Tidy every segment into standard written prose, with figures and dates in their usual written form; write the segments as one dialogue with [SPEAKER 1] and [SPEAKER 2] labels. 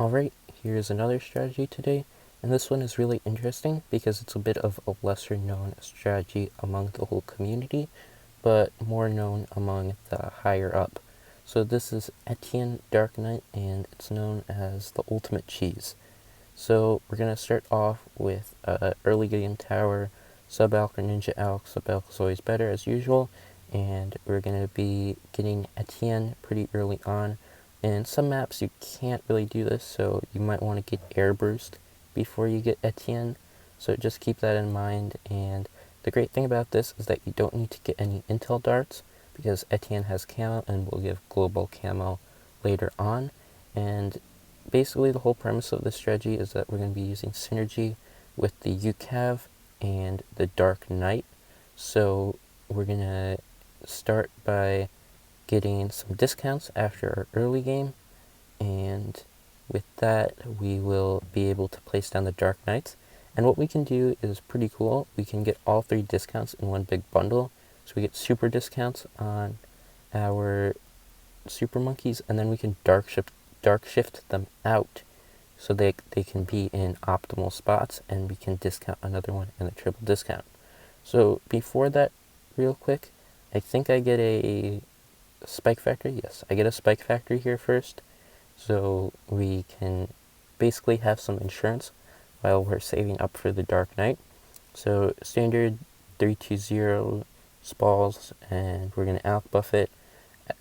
[SPEAKER 1] Alright, here's another strategy today, and this one is really interesting because it's a bit of a lesser known strategy among the whole community, but more known among the higher up. So this is Etienne Dark Knight, and it's known as the ultimate cheese. So we're going to start off with early game tower, sub-alk or ninja alk. Sub-alk is always better as usual, and we're going to be getting Etienne pretty early on. In some maps you can't really do this, so you might want to get air burst before you get Etienne, so just keep that in mind. And the great thing about this is that you don't need to get any intel darts, because Etienne has camo and will give global camo later on. And basically the whole premise of this strategy is that we're going to be using synergy with the ucav and the Dark Knight. So we're going to start by getting some discounts after our early game, and with that we will be able to place down the Dark Knights. And what we can do is pretty cool. We can get all three discounts in one big bundle. So we get super discounts on our super monkeys, and then we can dark shift them out so they can be in optimal spots, and we can discount another one in a triple discount. So before that, real quick, I think I get a spike factory. Yes, I get a spike factory here first, so we can basically have some insurance while we're saving up for the Dark Knight. So standard 320 spalls, and we're going to alk buff it.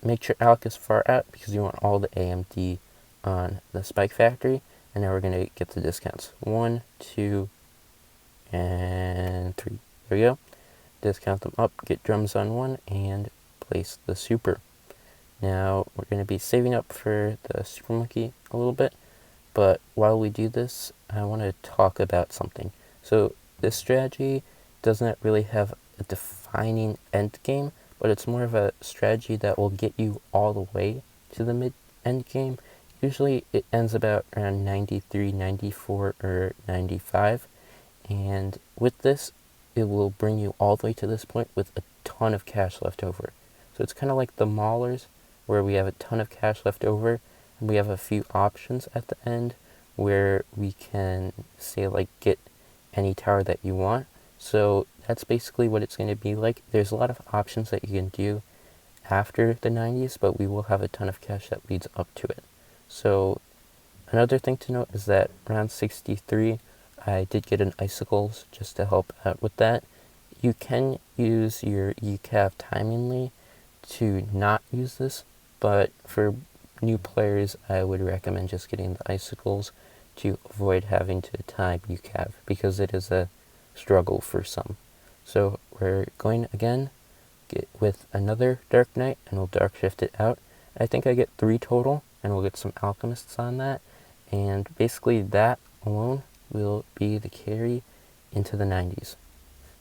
[SPEAKER 1] Make sure alk is far out because you want all the AMD on the spike factory. And now we're going to get the discounts. 1, 2, and 3. There we go. Discount them up, get drums on 1, and place the super. Now we're going to be saving up for the super monkey a little bit, but while we do this, I want to talk about something. So this strategy doesn't really have a defining end game, but it's more of a strategy that will get you all the way to the mid end game. Usually it ends about around 93, 94, or 95, and with this it will bring you all the way to this point with a ton of cash left over. So it's kind of like the maulers, where we have a ton of cash left over, and we have a few options at the end where we can say like get any tower that you want. So that's basically what it's going to be like. There's a lot of options that you can do after the 90s, but we will have a ton of cash that leads up to it. So another thing to note is that around 63 I did get an icicles just to help out with that. You can use your ucav timingly to not use this, but for new players I would recommend just getting the icicles to avoid having to time ucav, because it is a struggle for some. So we're going again with another Dark Knight, and we'll dark shift it out. I think I get 3 total, and we'll get some alchemists on that, and basically that alone will be the carry into the 90s.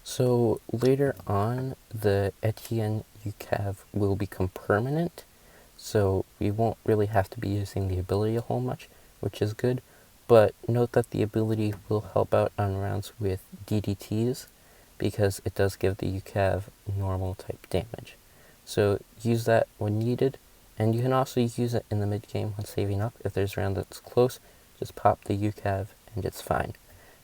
[SPEAKER 1] So later on, the Etienne ucav will become permanent, so we won't really have to be using the ability a whole much, which is good. But note that the ability will help out on rounds with DDTs, because it does give the ucav normal type damage. So use that when needed, and you can also use it in the mid game when saving up. If there's a round that's close, just pop the ucav and it's fine.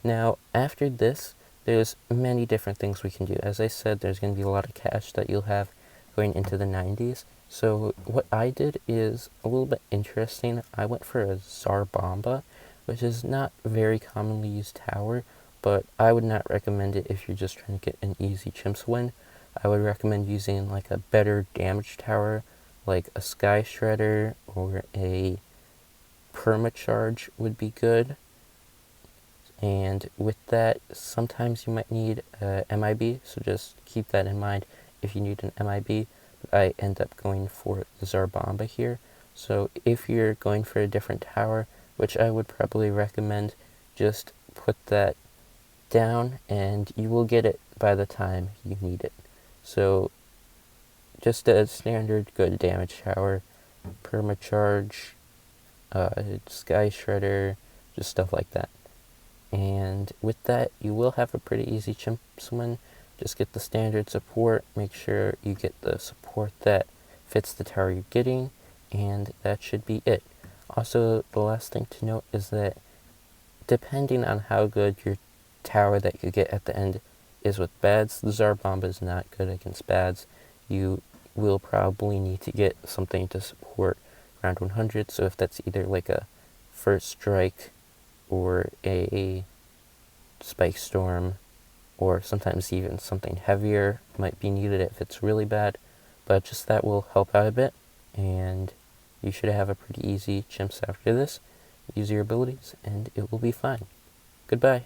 [SPEAKER 1] Now after this, there's many different things we can do. As I said, there's going to be a lot of cash that you'll have going into the 90s. So what I did is a little bit interesting. I went for a Zarbomba, which is not very commonly used tower, but I would not recommend it if you're just trying to get an easy Chimps win. I would recommend using like a better damage tower, like a Sky Shredder or a Permacharge would be good. And with that, sometimes you might need a MIB, so just keep that in mind if you need an MIB. But I end up going for the Zarbomba here. So if you're going for a different tower, which I would probably recommend, just put that down and you will get it by the time you need it. So just a standard good damage tower, Permacharge, Sky Shredder, just stuff like that. And with that, you will have a pretty easy Chimps win. Just get the standard support, make sure you get the support that fits the tower you're getting, and that should be it. Also, the last thing to note is that depending on how good your tower that you get at the end is with bads, the Tsar Bomba is not good against bads. You will probably need to get something to support round 100, so if that's either like a first strike or a spike storm, or sometimes even something heavier might be needed if it's really bad, but just that will help out a bit, and you should have a pretty easy chimps after this. Use your abilities and it will be fine. Goodbye.